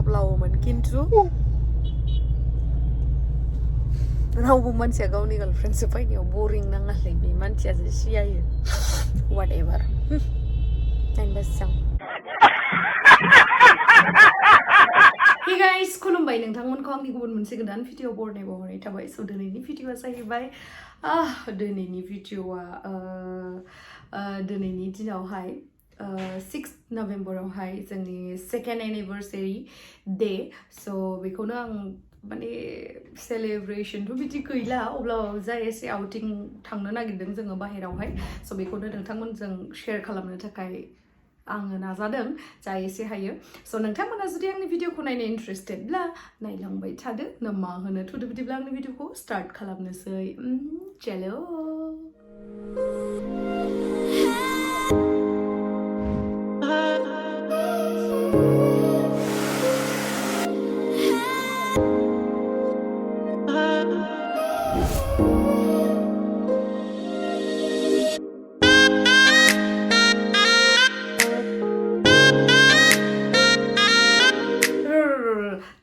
थाब लावोमोन खिन्थु रावबो मानसिया गावनि गार्लफ्रेन्डसो फैनायाव बरिं नाङालै बे मानसियासो सियायो whatever नायनोबा सिगां Hey guys, खुलुमबाय नोंथांमोनखौ आंनि गुबुन मोनसे गोदान भिडिअ बरनाय बावहरनाय थाबाय स' दिनैनि भिडिअआ जाहैबाय दिनैनि भिडिअआ दिनैनि दिनावहाय 6 नभेम्बरावहाय जोंनि सेकेन्ड एनिभार्सारि डे स' बेखौनो आं माने सेलेब्रेशनथ' बिदि गैला अब्लाबो जा एसे आउटिं थांनो नागिरदों जोङो बाहेरावहाय स' बेखौनो नोंथांमोनजों शेयार खालामनो थाखाय आङो नाजादों जा एसे हायो स' नोंथांमोना जुदि आंनि भिडिअखौ नायनो इन्ट्रेस्टेडब्ला नायलांबाय थादो ना मा होनो थुदो बिदिब्ला आंनि भिडिअखौ स्टार्ट खालामनोसै चलो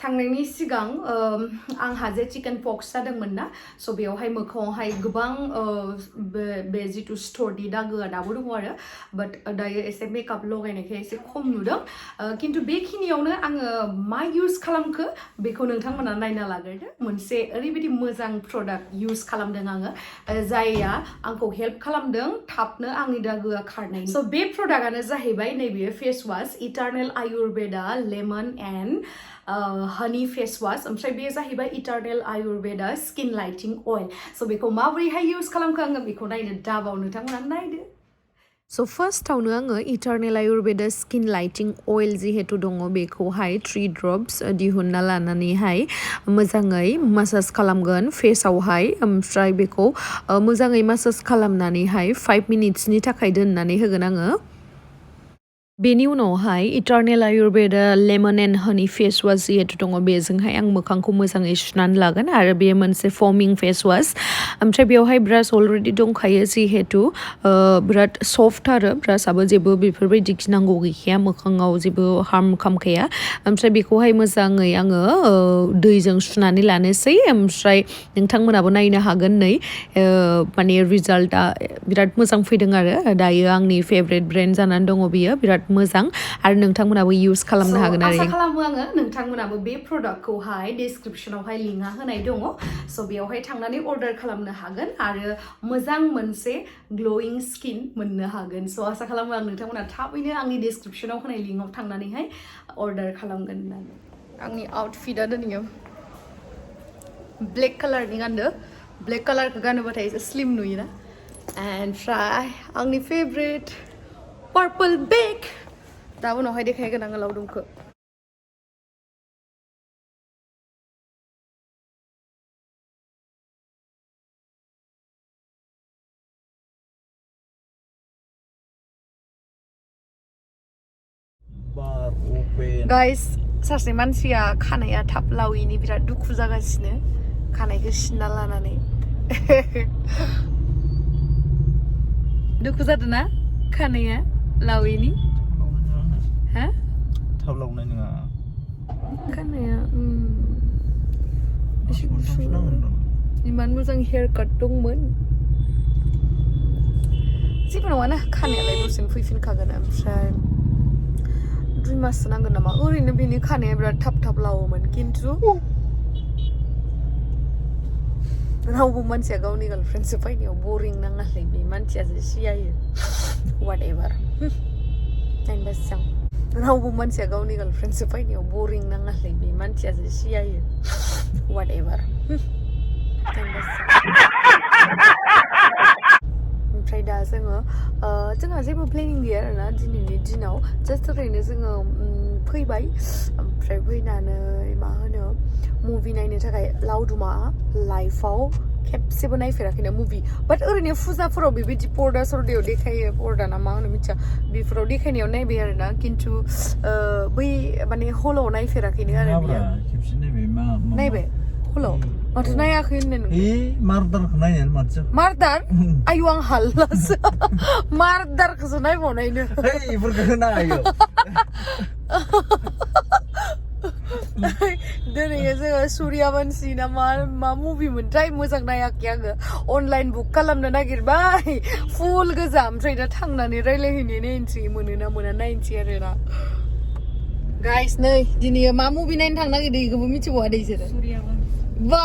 थांनायनि सिगां आंहा जे चिकेन पक्स जादोंमोन ना स' बेयावहाय मोखाङावहाय गोबां बे जिथु स्टरनि दागोआ दाबो दङ आरो बाट दायो एसे मेकआप लगायनायखाय एसे खम नुदों खिन्थु बेखिनियावनो आङो मा इउज खालामखो बेखौ नोंथांमोना नायना लाग्रोदो मोनसे ओरैबायदि मोजां प्रडाक्ट इउज खालामदों आङो जायआ आंखौ हेल्प खालामदों थाबनो आंनि दागोआ खारनायनि स' बे प्रडाक्टआनो जाहैबाय नैबे face wash eternal Ayurveda lemon and honey face wash ओमफ्राय बे जाहैबाय eternal Ayurveda skin lightening oil स' बेखौ माबोरैहाय इउज खालामखो आङो बेखौ नायनो दाबाव नोंथांमोना नायदो स' फार्स्टआवनो आङो इटारनेल आयुर्वेदा स्किन लाइटिं अइल जिहेतु दङ बेखौहाय 3 ड्रप्स दिहुनना लानानैहाय मोजाङै मासाज खालामगोन फेसआवहाय ओमफ्राय बेखौ मोजाङै मासाज खालामनानैहाय 5 मिनिट्सनि थाखाय दोननानै होगोन आङो बेनि उनावहाय eternal Ayurveda lemon and honey face wash जिहेतु दङ बेजोंहाय आं मोखांखौ मोजाङै सुनानै लागोन आरो बेयो मोनसे फमिं फेस वाश ओमफ्राय बेवहाय ब्रास अलरेडि दंखायो जिहेतु बिराद सफ्ट आरो ब्रासआबो जेबो बेफोरबायदि गिनांगौ गैखाया मोखाङाव जेबो हार्म खालामखाया ओमफ्राय बेखौहाय मोजाङै आङो दैजों सुनानै लानोसै ओमफ्राय नोंथांमोनाबो नायनो हागोन नै माने रिजाल्टआ बिराद मोजां फैदों आरो दायो आंनि फेभरेट ब्रेन्ड जानानै दङ बियो बिराद मोजां आरो नोंथांमोनाबो इउज खालामनो हागोन आरो आसा खालामो आङो नोंथांमोनाबो बे प्रडाक्टखौहाय डिसक्रिपसनावहाय लिंकआ होनाय दङ स' बेयावहाय थांनानै अर्डार खालामनो हागोन आरो मोजां मोनसे ग्ल'यिं स्किन मोननो हागोन स' आसा खालामो आं नोंथांमोना थाबैनो आंनि डिसक्रिपसनाव होनाय लिंकआव थांनानैहाय अर्डार खालामगोन होननानै आंनि आउटफिटआ दिनै ब्लेक कालारनि गानदो ब्लेक कालारखौ गानोबाथाय एसे स्लिम नुयोना ओमफ्राय आंनि फेभरेट पर्पल बेग दा उनावहाय देखायगोन आङो लावदुमखौ गाइस सासे मानसिया खानाया थाब लावैनि बिराद दुखु जागासिनो खानायखौ सिनना लानानै दुखु जादों ना खानाया लावैनि हा थाब लावनाय नङा खानाया इमान मोजां हेयार काट दंमोन जेबो नङाना खानायालाय दसेनो फैफिनखागोन ओमफ्राय 2 माससो नांगोन नामा ओरैनो बेनि खानाया बिराद थाब थाब लावोमोन खिन्थु रावबो मानसिया गावनि गार्लफ्रेन्डसो फैनायाव बरिं नाङालै बे मानसियासो सियायो whatever नायनोबा सिगां रावबो मानसिया गावनि गार्लफ्रेन्डसो फैनायाव बरिं नाङालै बे मानसियासो सियायो whatever नायनोबा सिगां ओमफ्राय दा जोंहा जेबो प्लेनिं गैया आरोना दिनैनि दिनाव जास्ट ओरैनो जोङो फैबाय ओमफ्राय फैनानै मा होनो मुभि नायनो थाखाय लावदुमा लाइफआव खेबसेबो नायफेराखैना मुभि बाट ओरैनो फुजाफोराव बेबायदि पर्दा सरदायाव देखायो पर्दा ना मा होनो मिथिया बेफोराव देखायनायाव नायबाय आरोना खिन्थु बै माने हलाव नायफेराखैनो आरो बियो नायबाय हलाव माथो नायाखै होननो नों मार्दारखौ नायनानै माथो मार्दार आयु आं हाल्लासो मार्दारखौसो नायबावनायनो इफोरखौ नायो दिनै जोङो सुरियाबानसि ना मा मुभि मोनथाय मोजां नायाखै आङो अनलाइन बुक खालामनो नागिरबाय फुल गोजा ओमफ्राय दा थांनानै रायलायहैनो नायनोसै मोनोना मोना नायनोसै आरोना गाइस नै दिनै मा मुभि नायनो थांनो नागिरदों बेखौबो मिथिबावा दे इसोरो बा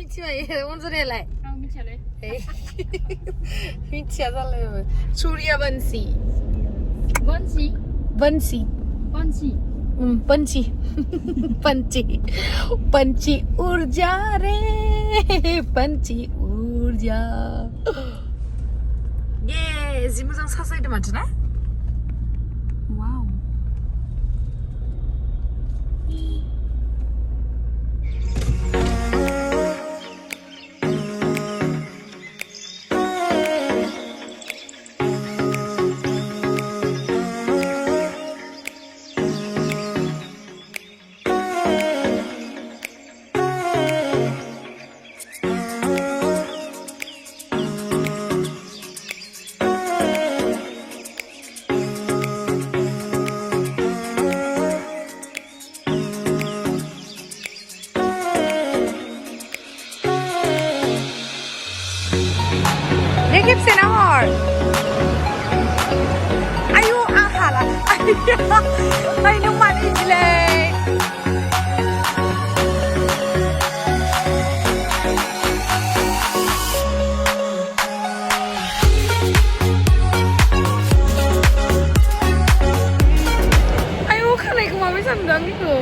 मिथिबाय अनजनायालाय आं मिथियालै मिथिया जालायबाय सुरियाबानसि बन्सि बन्सि बन्सि पंछी पंछी पंछी ऊर्जा रे पंछी ऊर्जा ये जि मोजां साजायदों माथो ना वाव खेबसे नाहर आयु आं हाला ओमफ्राय नों मानो बिदिलै आयु खानायखौ माबोरै सानदों आंनिखौ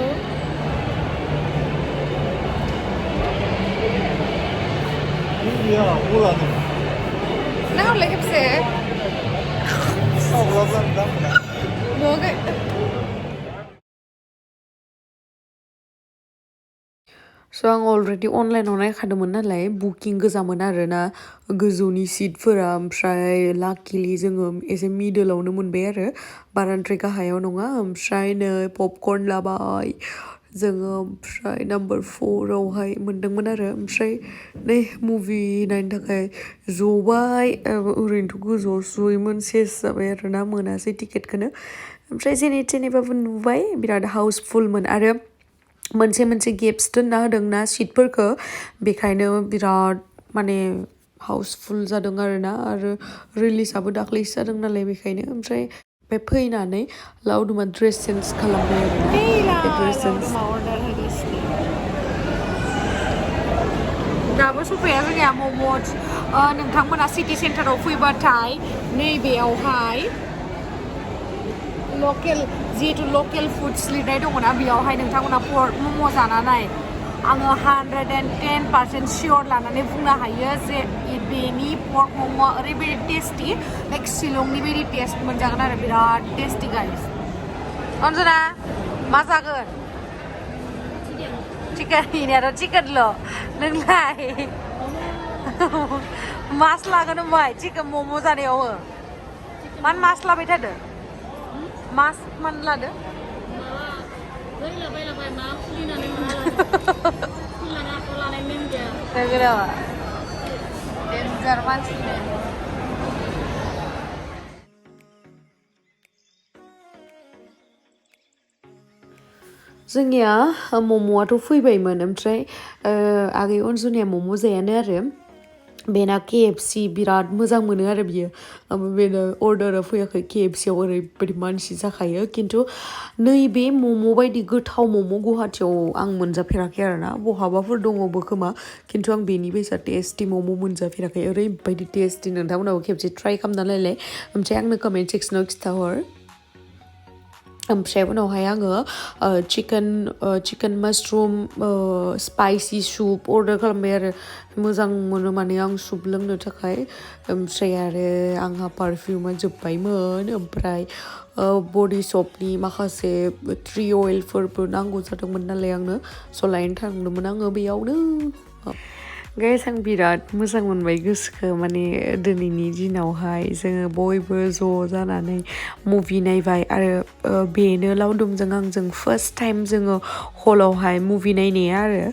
Iya, ulah tuh. नाहरलाय खेबसे नुवाखै स' आं अलरेडि अनलाइनाव नायखादोंमोन नालाय बुकिं गोजामोन आरोना गोजौनि सिटफोरा ओमफ्राय लाकिलि जोङो एसे मिडोलावनो मोनबाय आरो बाराद्राय गाहायाव नङा ओमफ्राय नै पपकर्न लाबाय जोङो ओमफ्राय नाम्बार 4आवहाय मोनदोंमोन आरो ओमफ्राय नै मुभि नायनो थाखाय जबाय ओरैनोथ' गोजौआव जयोमोन सेस जाबाय आरोना मोनासै टिकेटखौनो ओमफ्राय जेने थेनेबाबो नुबाय बिराद हाउसफुलमोन आरो मोनसे गेप्स दोनना होदों ना सिटफोरखौ बेखायनो बिराद माने हाउसफुल जादों आरोना आरो रिलिजआबो दाख्लैसो जादों नालाय बेखायनो ओमफ्राय बे फैनानै लावदुमा ड्रेस चेन्ज खालामबाय आरोना बे ड्रेस चेन्ज दाबो सफैया जोंनिया मम'ज नोंथांमोना सिटि सेन्टाराव फैबाथाय नैबेयावहाय लकेल जिहेतु लकेल फुड्स लिरनाय दङना बेयावहाय नोंथांमोना पर्क मम' जानानै आङो 110% सियर लानानै बुंनो हायो जे बेनि पर्क मम'आ ओरैबायदि टेस्टि लाइक शिलंनि बायदि टेस्ट मोनजागोन आरो बिराद टेस्टि गाइस अनजना मा जागोन चिकेन इनियाथ' चिकेनल' नोंलाय मास लागोन ओमफ्राय चिकेन मम' जानायावहो मानो मास लाबाय थादो मास मान लादो डेन्जार मानसि जोंनिया मम'आथ' फैबायमोन ओमफ्राय आगै अनजुनिया मम' जायानो आरो बेना KFC बिराद मोजां मोनो आरो बियो बेनो अर्डारा फैयाखै KFCआव ओरैबायदि मानसि जाखायो खिन्थु नैबे मम' बायदि गोथाव मम' गुवाहाटियाव आं मोनजाफेराखै आरोना बहाबाफोर दङबो खोमा खिन्थु आं बेनि बायसा टेस्टि मम' मोनजाफेराखै ओरैबायदि टेस्टि नोंथांमोनाबो खेबसे ट्राइ खालामना नायलाय ओमफ्राय आंनो कमेन्ट सेक्सनाव खिथाहर ओमफ्राय उनावहाय आङो chicken mushroom spicy soup order खालामबाय आरो मोजां मोनो माने आं सुप लोंनो थाखाय ओमफ्राय आरो आंहा पारफिउमा जोब्बायमोन ओमफ्राय बडि सपनि माखासे 3 अइलफोरबो नांगौ जादोंमोन नालाय आंनो स' लायनो थांदोंमोन आङो बेयावनो गाइस आं बिराद मोजां मोनबाय गोसोखौ माने दिनैनि दिनावहाय जोङो बयबो ज' जानानै मुभि नायबाय आरो बेनो लावदुमजों आंजों फार्स्ट टाइम जोङो हलावहाय मुभि नायनाया आरो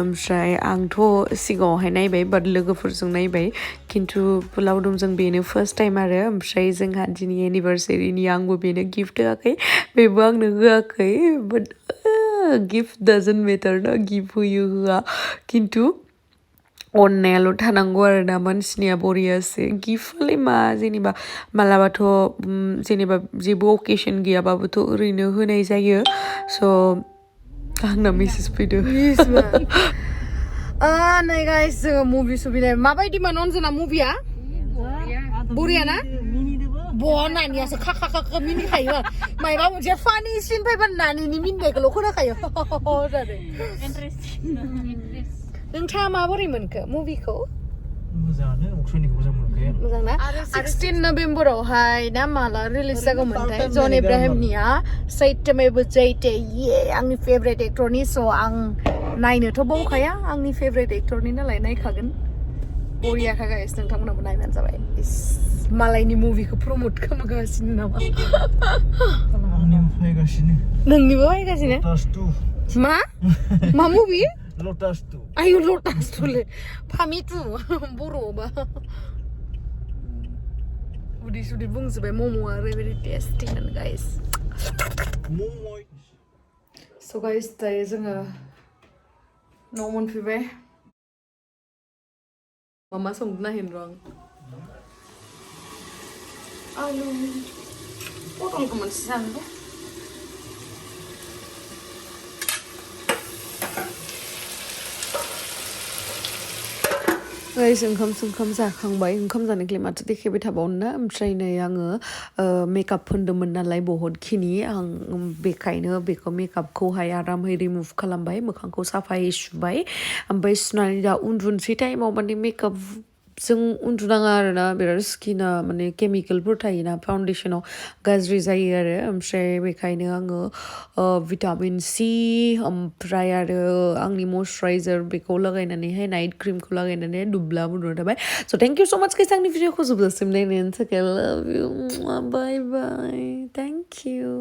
ओमफ्राय आंथ' सिगाङावहाय नायबाय बाट लोगोफोरजों नायबाय खिन्थु लावदुमजों बेनो फार्स्ट टाइम आरो ओमफ्राय जोंहा दिनै एनिभार्सारिनि आंबो बेनो गिफ्ट होआखै बेबो आंनो होआखै बाट गिफ्ट doesn't matter ना गिफ्ट होयो होआ खिन्थु अननायाल' थानांगौ आरो ना मानसिनिया बरियासो गिफ्टआलाय मा जेनेबा मालाबाथ' जेनेबा जेबो अकेशन गैयाबाबोथ' ओरैनो होनाय जायो स' आंना मेसेज फैदो नै गाइस जोङो मुभि सुबिनाय माबायदिमोन अनजना मुभिया बरिया ना बहा नानियासो खाखा खाखा मिनिखायो मायबा मोनसे फानि सिन फैबा नानिनि मिनिनायखौल' खोनाखायो नोंथाङा माबोरै मोनखो मुभिखौ मोजाङानो अक्सयनिखौ मोजां मोनखायो मोजां ना 16 नभेम्बरावहाय ना माला रिलिज जागौमोनथाय जन इब्राहिमनिया सैतमेव जयते ये आंनि फेभरेट एक्टरनि स' आं नायनोथ' बावखाया आंनि फेभरेट एक्टरनि नालाय नायखागोन बरियाखा गाइस नोंथांमोनाबो नायबानो जाबाय मालायनि मुभिखौ प्रमोट खालामगासिनो नामा आंनिबो फैगासिनो नोंनिबो फैगासिनो मा मा मुभि लटास 2 आयु लटास 2 ले फामि 2 बर'बा उदै सुदै बुंजोबबाय मम'आ ओरैबायदि टेस्टिमोन गाइस स' गाइस दायो जोङो न'आव मोनफैबाय मा संनो नागिरदों र' आं आलु पटलखौ मोनसे जानोबा गाइस ओंखाम जाखांबाय ओंखाम जानायखौलाय माथो देखायबाय थाबावनो ना ओमफ्राय नै आङो मेकआप फोनदोंमोन नालाय बहुतखिनि आं बेखायनो बेखौ मेकआपखौहाय आरामै रिमुभ खालामबाय मोखांखौ साफायै सुबाय ओमफ्राय सुनानै दा उन्दुनोसै टाइमाव माने मेकआप जों उन्दुनाङा आरोना बिराद स्किना माने केमिकेलफोर थायोना फाउन्डेसनाव गाज्रि जायो आरो ओमफ्राय बेखायनो आङो भिटामिन सि ओमफ्राय आरो आंनि मयस्चराइजार बेखौ लागायनानैहाय नाइट क्रिमखौ लागायनानै दुब्ला उन्दुना थाबाय स' थेंक इउ स' माच गाइस आंनि भिडिअखौ जोबजासिम नायनायनि थाखाय love you bye bye thank U